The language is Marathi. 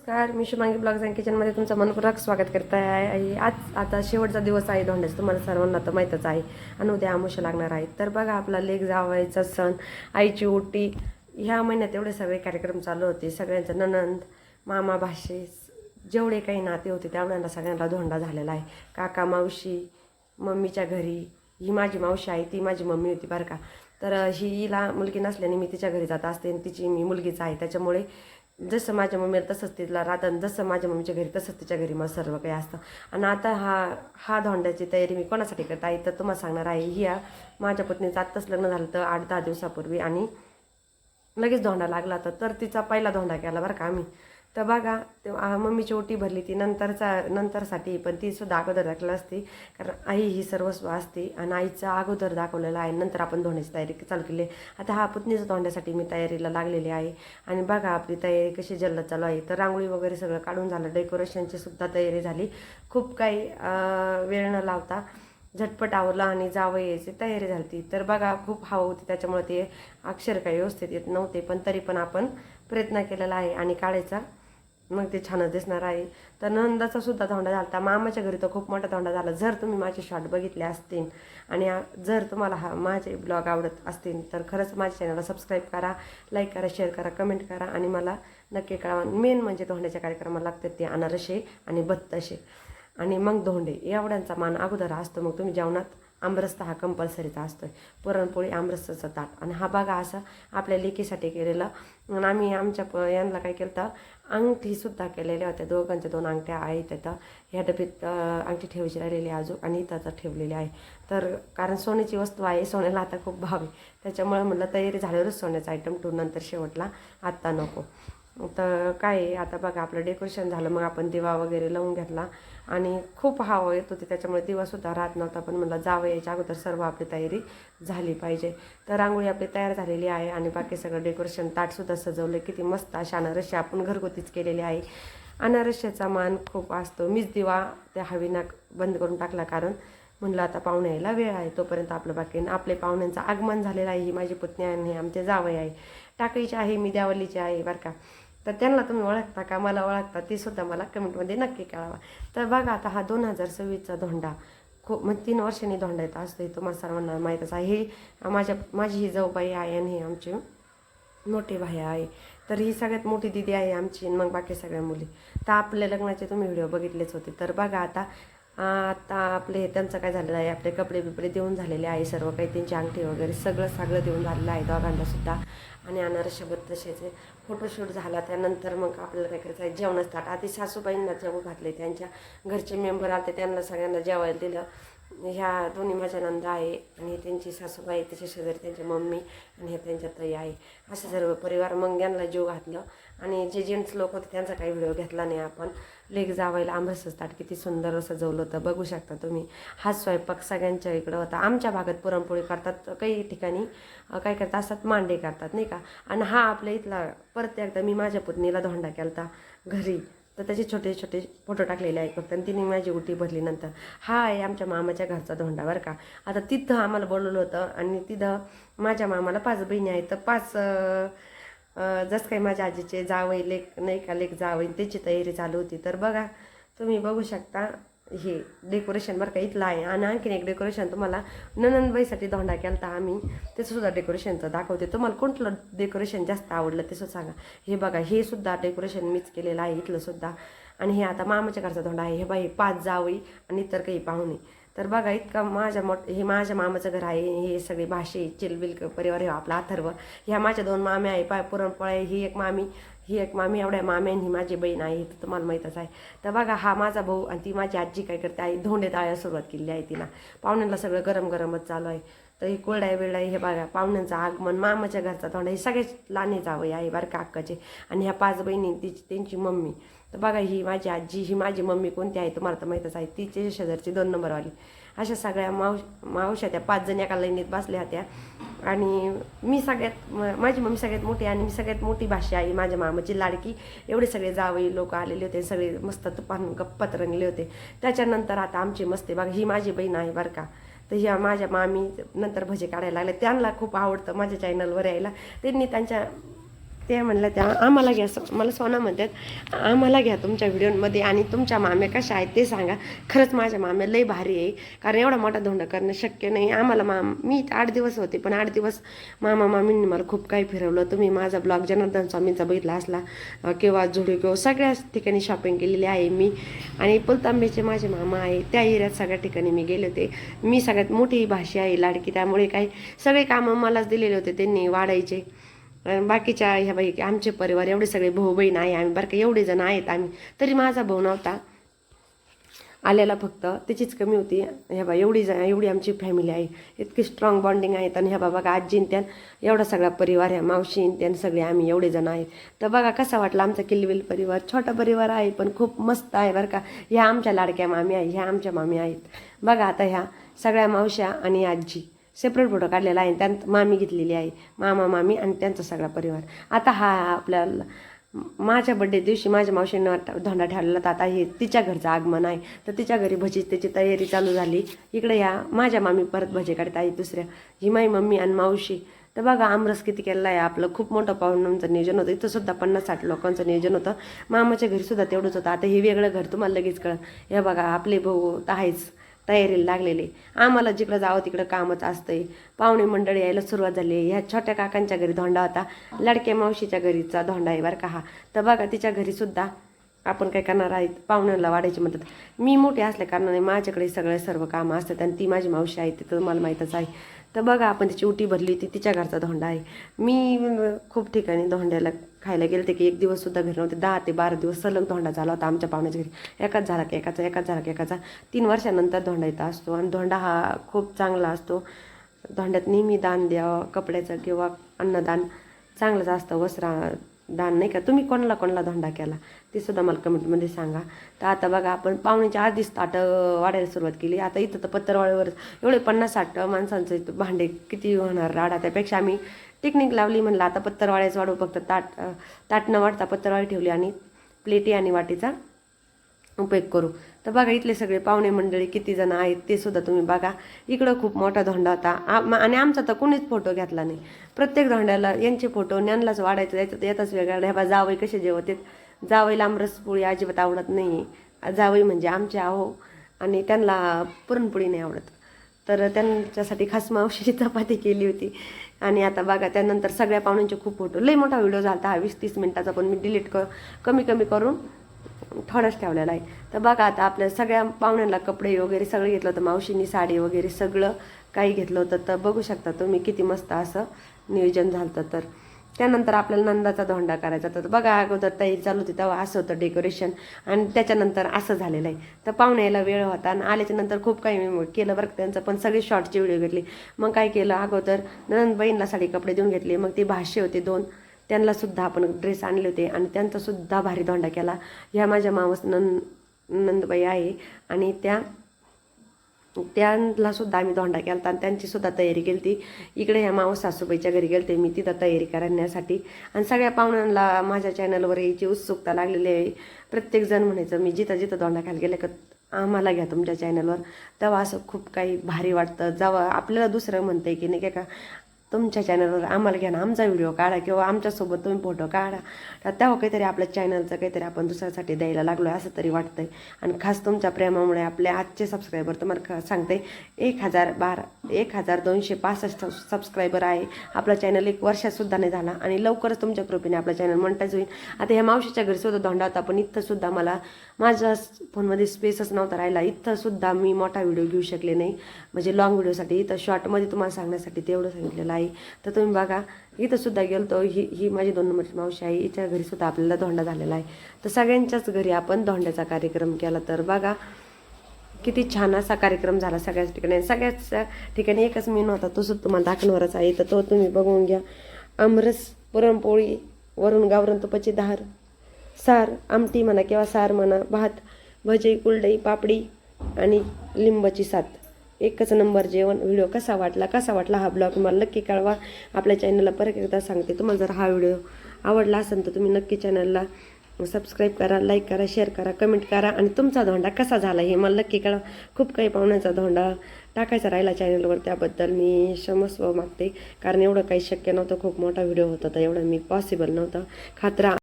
नमस्कार, मी शुभांगी ब्लॉग्स अँड किचनमध्ये तुमचं मनपूर्वक स्वागत करत आहे. आता शेवटचा दिवस आहे धोंड्याचा, तुम्हाला सर्वांना तर माहीतच आहे. आणि उद्या आमुष्य लागणार आहे. तर बघा, आपला लेक जावायचा सण, आईची ओटी, ह्या महिन्यात एवढे सगळे कार्यक्रम चालू होते. सगळ्यांचं नणंद, मामा, भाषे, जेवढे काही नाते होते तेवढ्यांना सगळ्यांना धोंडा झालेला आहे. काका, मावशी, मम्मीच्या घरी, ही माझी मावशी आहे, ती माझी मम्मी होती बरं का. तर हिला मुलगी नसल्याने मी तिच्या घरी जात असते आणि तिची मी मुलगीच आहे. त्याच्यामुळे जसं माझ्या मम्मीला तसंच तिला राहतं, जसं माझ्या मम्मीच्या घरी तसंच तिच्या घरी मग सर्व काही असतं. आणि आता हा धोंड्याची तयारी मी कोणासाठी करत आहे तर तुम्हाला सांगणार आहे. ही माझ्या पत्नीचं आत्ताच लग्न झालं तर 8-10 दिवसापूर्वी, आणि लगेच धोंडा लागला तर तिचा पहिला धोंडा केला बरं का आम्ही. तर बघा, मम्मीची ओटी भरली ती नंतरसाठी, पण ती सुद्धा अगोदर दाखवली असती, कारण आई ही सर्वस्व असते आणि आईचा अगोदर दाखवलेला आहे. नंतर आपण धोंड्याची तयारी चालू केली. आता हा पुतणीचा धोंड्यासाठी मी तयारीला लागलेली आहे. आणि बघा आपली तयारी कशी जल्लत चालू आहे. तर रांगोळी वगैरे सगळं काढून झालं, डेकोरेशनची सुद्धा तयारी झाली. खूप काही वेळ न लावता झटपट आवरला आणि जावं यायची तयारी झाली. तर बघा, खूप हवा होती त्याच्यामुळे ते अक्षर काही व्यवस्थित येत नव्हते, पण तरी पण आपण प्रयत्न केलेला आहे आणि काढायचा, मग ते छानच दिसणार आहे. तर नंदाचा सुद्धा धोंडा झाला होता. मामाच्या घरी तर खूप मोठा धोंडा झाला. जर तुम्ही माझे शॉर्ट बघितले असतील आणि जर तुम्हाला माझे ब्लॉग आवडत असतील तर खरंच माझ्या चॅनलला सबस्क्राईब करा, लाईक करा, शेअर करा, कमेंट करा आणि मला नक्की कळवा. मेन म्हणजे धोंड्याच्या कार्यक्रमाला लागतात ते अनारसे आणि बत्ताशे आणि मग धोंडे, एवढ्यांचा मान अगोदर असतो. मग तुम्ही जेवणात आमरस तर हा कंपल्सरीचा असतो आहे, पुरणपोळी, आमरसाचं ताट. आणि हा बघा असं आपल्या लेकीसाठी केलेलं. आणि आम्ही आमच्या यांना काय केलं तर अंगठीसुद्धा केलेल्या होत्या. दोघांच्या 2 अंगठ्या आहेत. तर ह्या डबीत अंगठी ठेवायची राहिलेली अजून, आणि इथं आता ठेवलेली आहे. तर कारण सोन्याची वस्तू आहे, सोन्याला आता खूप भाव आहे, त्याच्यामुळे म्हटलं तयारी झाल्यावरच सोन्याचा आयटम ठेवून नंतर शेवटला आत्ता नको. तर काय आता बघा, आपलं डेकोरेशन झालं. मग आपण दिवा वगैरे लावून घेतला आणि खूप हवा येत होती त्याच्यामुळे दिवासुद्धा राहत नव्हता. पण मला जावं यायच्या अगोदर सर्व आपली तयारी झाली पाहिजे. तर रांगोळी आपली तयार झालेली आहे आणि बाकी सगळं डेकोरेशन, ताटसुद्धा सजवलं. किती मस्त अशा अनारसे आपण घरगुतीच केलेली आहे. अनारशाचा मान खूप असतो. मीच दिवा त्या हवीना बंद करून टाकला, कारण म्हणलं आता पाहुणे यायला वेळ आहे, तोपर्यंत आपलं बाकी. आपले पाहुण्यांचं आगमन झालेलं आहे. ही माझी पत्नी आणि आमचे जावई आहे. टाकळीची आहे, मी द्यावलीची आहे बरं का. तर त्यांना तुम्ही ओळखता का, मला ओळखता, ती सुद्धा मला कमेंटमध्ये नक्की कळवा. तर बघा, आता हा 2026चा धोंडा खूप म्हणजे 3 वर्षांनी धोंडा येत असतो, हे तुम्हाला सर्वांना माहीतच आहे. ही माझी ही जाऊबाई आहे आणि ही आमची मोठी भाई आहे. तर ही सगळ्यात मोठी दिदी आहे आमची, आणि मग बाकी सगळ्या मुली. तर आपल्या लग्नाचे तुम्ही व्हिडिओ बघितलेच होते. तर बघा, आता आपले त्यांचं काय झालेलं आहे, आपले कपडे बिपडे देऊन झालेले आहे, सर्व काही त्यांची अंगठी वगैरे सगळं देऊन झालेलं आहे दोघांनासुद्धा. आणि अनारशाबत तसेचे फोटोशूट झाला. त्यानंतर मग आपल्याला काय करायचं आहे, जेवणच ताट. आधी सासूबाईंना जेवण घातले, त्यांच्या घरचे मेंबर आले, त्यांना सगळ्यांना जेवायला दिलं. ह्या दोन्ही माझ्या नंदा आहे आणि त्यांची सासूबाई, त्याच्या शेजारी त्यांची मम्मी, आणि ह्या त्यांच्या ताई आहे. असं सर्व परिवार मग यांना जेव घातलं. आणि जे जेंट्स लोक होते त्यांचा काही व्हिडिओ घेतला नाही आपण. लेक जावायला आंबरसच ताट किती सुंदर सजवलं होतं, बघू शकता तुम्ही. हा स्वयंपाक सगळ्यांच्या इकडं होता. आमच्या भागात पुरणपोळी करतात, काही ठिकाणी काय करतात असतात, मांडे करतात नाही का. आणि हा आपल्या इथला परत एकदा मी माझ्या पुतणीला धोंडा केला घरी, तर त्याचे छोटे छोटे फोटो टाकलेले आहेत फक्त, आणि तिने माझी उटी भरली. नंतर हा आहे आमच्या मामाच्या घरचा धोंडा बरं का. आता तिथं आम्हाला बोलवलं होतं आणि तिथं माझ्या मामाला 5 बहिणी आहेत. तर 5 जसं काही माझ्या आजीचे जावई लेक नाही का, लेक जावई, त्याची तयारी चालू होती. तर बघा, तुम्ही बघू शकता हे डेकोरेशन बरं का इथलं आहे. आणि आणखीन एक डेकोरेशन तुम्हाला ननंदबाईसाठी धोंडा केला तर आम्ही त्याचंसुद्धा डेकोरेशनचं दाखवते. तुम्हाला कोणतं डेकोरेशन जास्त आवडलं ते सुद्धा सांगा. हे बघा, हे सुद्धा डेकोरेशन मीच केलेलं आहे इथलं सुद्धा. आणि हे आता मामाच्या घरचा धोंडा आहे. हे बाई 5 जावई आणि इतर काही पाहुणे. तर बघा, इतका हे माझ्या मामाचं घर आहे. हे सगळे भाषे चिलबिल परिवार, हे आपला अथर्व, ह्या माझ्या 2 माम्या आहे. पुरणपोळ्या, ही एक मामी, एवढ्या माम्या, ही माझी बहीण आहे, तर तुम्हाला माहीतच आहे. तर बघा, हा माझा भाऊ आणि ती माझी आजी काय करते आहे, धोंडे तळायला सुरुवात केली आहे तिला. पाहुण्यांना सगळं गरमच चालू आहे. तर ही कोरडाई बिरडाई, हे बघा पाहुण्यांचं आगमन, मामाच्या घरचा धोंडा, हे सगळे लहाने जावई आहे बरं का अक्काचे. आणि ह्या 5 बहिणी, त्यांची मम्मी. तर बघा, ही माझी आजी, ही माझी मम्मी कोणती आहे तुम्हाला तर माहीतच आहे, तिचे शेजारची 2 नंबरवाली. अशा सगळ्या मावश्या त्या 5 जणी एका लाईनीत बसल्या होत्या. आणि मी माझी मम्मी सगळ्यात मोठी आणि मी सगळ्यात मोठी भाषा आहे, माझ्या मामाची लाडकी. एवढे सगळे जावई लोक आलेले होते, सगळे मस्त तुपान गप्पात रंगले होते. त्याच्यानंतर आता आमची मस्ती बघा, ही माझी बहीण आहे बरं का. तर ह्या माझ्या मामी नंतर भजे काढायला लागले. त्यांना खूप आवडतं माझ्या चॅनलवर यायला. त्यांनी त्यांच्या ते म्हणलं त्या आम्हाला घ्या, मला सोना म्हणतात आम्हाला घ्या तुमच्या व्हिडिओमध्ये, आणि तुमच्या माम्या कशा आहेत ते सांगा. खरंच माझ्या माम्या लई भारी आहे, कारण एवढा मोठा धोंडा करणं शक्य नाही आम्हाला. मी 8 दिवस होते, पण 8 दिवस मामा मामींनी मला खूप काही फिरवलं. तुम्ही माझा ब्लॉग जनार्दन स्वामींचा बघितला असला किंवा जुडू किंवा सगळ्याच ठिकाणी शॉपिंग केलेली आहे मी. आणि पुलतांब्याचे माझे मामा आहे, त्या एरियात सगळ्या ठिकाणी मी गेले होते. मी सगळ्यात मोठी भाषी आहे, लाडकी, त्यामुळे काही सगळे कामं मलाच दिलेले होते त्यांनी वाढायचे. बाकीच्या ह्या बाई आमचे परिवार एवढे सगळे भाऊ बहीण आहे आम्ही, बरं का एवढे जण आहेत आम्ही, तरी माझा भाऊ नव्हता आलेला, फक्त त्याचीच कमी होती. ह्या बा एवढी आमची फॅमिली आहे, इतकी स्ट्रॉंग बॉन्डिंग आहेत. आणि ह्या बघा आजीन त्यान एवढा सगळा परिवार, ह्या मावशीन त्यान सगळे आम्ही एवढे जण आहेत. तर बघा कसा वाटला आमचा किलबिल परिवार. छोटा परिवार आहे पण खूप मस्त आहे बरं का. ह्या आमच्या लाडक्या मामी आहे, ह्या आमच्या मामी आहेत. बघा आता ह्या सगळ्या मावश्या आणि आजी सेपरेट फोटो काढलेला आहे, त्यात मामी घेतलेली आहे, मामा मामी आणि त्यांचा सगळा परिवार. आता हा आपल्याला माझ्या बड्डे दिवशी माझ्या मावशीने धोंडा ठेवलेला, तर आता हे तिच्या घरचं आगमन आहे, तर तिच्या घरी भजी त्याची तयारी चालू झाली. इकडे ह्या माझ्या मामी परत भजी काढत आहे दुसऱ्या, ही माई मम्मी आणि मावशी. तर बघा आमरस किती केलेला आहे. आपलं खूप मोठं पाहुण्यांचं नियोजन होतं, इथं सुद्धा 50-60 लोकांचं नियोजन होतं. मामाच्या घरी सुद्धा तेवढंच होतं. आता हे वेगळं घर तुम्हाला लगेच कळलं. हे बघा आपले भाऊ तर आहेच तयारीला लागलेले, आम्हाला जिकडं जावं तिकडं कामच असतंय. पाहुणे मंडळी यायला सुरुवात झाली. ह्या छोट्या काकांच्या घरी धोंडा होता, लाडक्या मावशीच्या घरीचा धोंडा आहे बरं का हा. तर बघा तिच्या घरी सुद्धा आपण काय करणार आहेत, पाहुण्यांना वाढायची मदत. मी मोठी असल्या कारणाने माझ्याकडे सर्व कामं असतात, आणि ती माझी मावशी आहे, ते तर मला माहीतच आहे. तर बघा आपण तिची उटी भरली, ती तिच्या घरचा धोंडा आहे. मी खूप ठिकाणी धोंड्याला खायला गेले ते की 1 दिवससुद्धा घरी नव्हते. 10 ते 12 दिवस सलग धोंडा झाला होता आमच्या पाहुण्याच्या घरी. एकाच झाला की एकाचा 3 वर्षानंतर धोंडा येत असतो, आणि धोंडा हा खूप चांगला असतो. धोंड्यात नेहमी दान द्यावं, कपड्याचं किंवा अन्नदान चांगलंच असतं, वस्त्रदान नाही का. तुम्ही कोणाला धोंडा केला ते सुद्धा मला कमेंटमध्ये सांगा. तर आता बघा आपण पाहुण्याच्या आधीच ताटं वाढायला सुरुवात केली. आता इथं तर पत्तरवाळीवर एवढे 50-60 माणसांचं इथं भांडे किती होणार राडा, त्यापेक्षा आम्ही टेक्निक लावली, म्हणलं आता पत्तरवाळ्याच वाढू, फक्त ताट न वाढता पत्तरवाळी ठेवली आणि प्लेटी आणि वाटीचा उपयोग करू. तर बघा इथले सगळे पाहुणे मंडळी किती जण आहेत ते सुद्धा तुम्ही बघा. इकडं खूप मोठा धोंडा होता, आणि आमचा तर कोणीच फोटो घेतला नाही. प्रत्येक धोंड्याला यांचे फोटो ज्ञानलाच वाढायचं जायचं, येतच वेगळा. ह्या जावई कसे जेवते, जावईला आमरस पोळी अजिबात आवडत नाही. जावई म्हणजे आमचे आहो, आणि त्यांना पुरणपोळी नाही आवडत, तर त्यांच्यासाठी खास मावशीची चपाती केली होती. आणि आता बघा त्यानंतर सगळ्या पाहुण्यांचे खूप फोटो, लई मोठा व्हिडिओ झाला हा 20-30 मिनिटाचा, पण मी डिलीट कमी करून थोडाच ठेवलेला आहे. तर बघा आता आपल्या सगळ्या पाहुण्यांना कपडे वगैरे सगळं घेतलं होतं, मावशींनी साडी वगैरे सगळं काही घेतलं होतं. तर बघू शकता तुम्ही किती मस्त असं नियोजन झालं. तर त्यानंतर आपल्याला नंदाचा धोंडा करायचा. तर बघा अगोदर तयारी चालू होती तेव्हा असं होतं डेकोरेशन, आणि त्याच्यानंतर असं झालेलं आहे. तर पाहुण्याला वेळ होता, आणि आल्याच्यानंतर खूप काही केलं बरं त्यांचं, पण सगळे शॉर्टची व्हिडिओ घेतली. मग काय केलं, अगोदर नंदबाईंना साडी कपडे देऊन घेतले, मग ते भाष्य होते 2, त्यांनासुद्धा आपण ड्रेस आणले होते, आणि त्यांचासुद्धा भारी धोंडा केला. ह्या माझ्या मावस नंदबाई आहे, आणि त्यांना सुद्धा आम्ही धोंडा केला, आणि त्यांचीसुद्धा तयारी केली ती. इकडे ह्या मावस सासूबाईच्या घरी गेलते मी तिथं तयारी करण्यासाठी, आणि सगळ्या पाहुण्यांना माझ्या चॅनलवर यायची उत्सुकता लागलेली आहे. प्रत्येकजण म्हणायचं मी जिथं धोंडा खायला गेले का आम्हाला घ्या तुमच्या चॅनलवर. तेव्हा असं खूप काही भारी वाटतं, जेव्हा आपल्याला दुसरं म्हणतं की नाही का तुमच्या चॅनलवर आम्हाला घ्या ना, आमचा व्हिडिओ काढा किंवा आमच्यासोबत तुम्ही फोटो काढा. तर तेव्हा काहीतरी आपल्या चॅनलचं काहीतरी आपण दुसऱ्यासाठी द्यायला लागलो असं तरी वाटतंय. आणि खास तुमच्या प्रेमामुळे आपले आजचे सबस्क्रायबर तुम्हाला सांगते 1265 सबस्क्रायबर आहे. आपला चॅनल 1 वर्षातसुद्धा नाही झाला, आणि लवकरच तुमच्या कृपेने आपला चॅनल मोनेटाईज होईल. आता ह्या मावशीच्या घरीसुद्धा धोंडा होता, पण इथंसुद्धा मला माझ्या फोनमध्ये स्पेसच नव्हता राहिला. इथंसुद्धा मी मोठा व्हिडिओ घेऊ शकले नाही, म्हणजे लॉंग व्हिडिओसाठी. इथं शॉर्टमध्ये तुम्हाला सांगण्यासाठी तेवढं सांगितलेलं आहे. तर तुम्ही बघा इथं सुद्धा गेलतो, ही माझी 2 नंबरची मावशी आहे, हिच्या घरी सुद्धा आपल्याला धोंडा झालेला आहे. तर सगळ्यांच्याच घरी आपण धोंड्याचा कार्यक्रम केला. तर बघा किती छान असा कार्यक्रम झाला सगळ्याच ठिकाणी. सगळ्याच ठिकाणी एकच मेनू होता, तो सुद्धा तुम्हाला दाखवणारच आहे, तर तो तुम्ही बघून घ्या. आमरस, पुरणपोळी, वरून गावरण तुपाची धार, सार, आमटी म्हणा किंवा सार म्हणा, भात, भजी, कुलडई, पापडी आणि लिंबाची सात. एकच नंबर जेवण. व्हिडिओ कसा वाटला हा ब्लॉग मला नक्की कळवा. आपल्या चॅनलला परत एकदा सांगते, तुम्हाला जर हा व्हिडिओ आवडला असेल तर तुम्ही नक्की चॅनलला सबस्क्राईब करा, लाईक करा, शेअर करा, कमेंट करा आणि तुमचा धोंडा कसा झाला हे मला नक्की कळवा. खूप काही पाहुण्याचा धोंडा टाकायचा राहिला चॅनलवर, त्याबद्दल मी क्षमस्व मागते, कारण एवढं काही शक्य नव्हतं. खूप मोठा व्हिडिओ होता तर एवढं मी पॉसिबल नव्हतं. खात्रा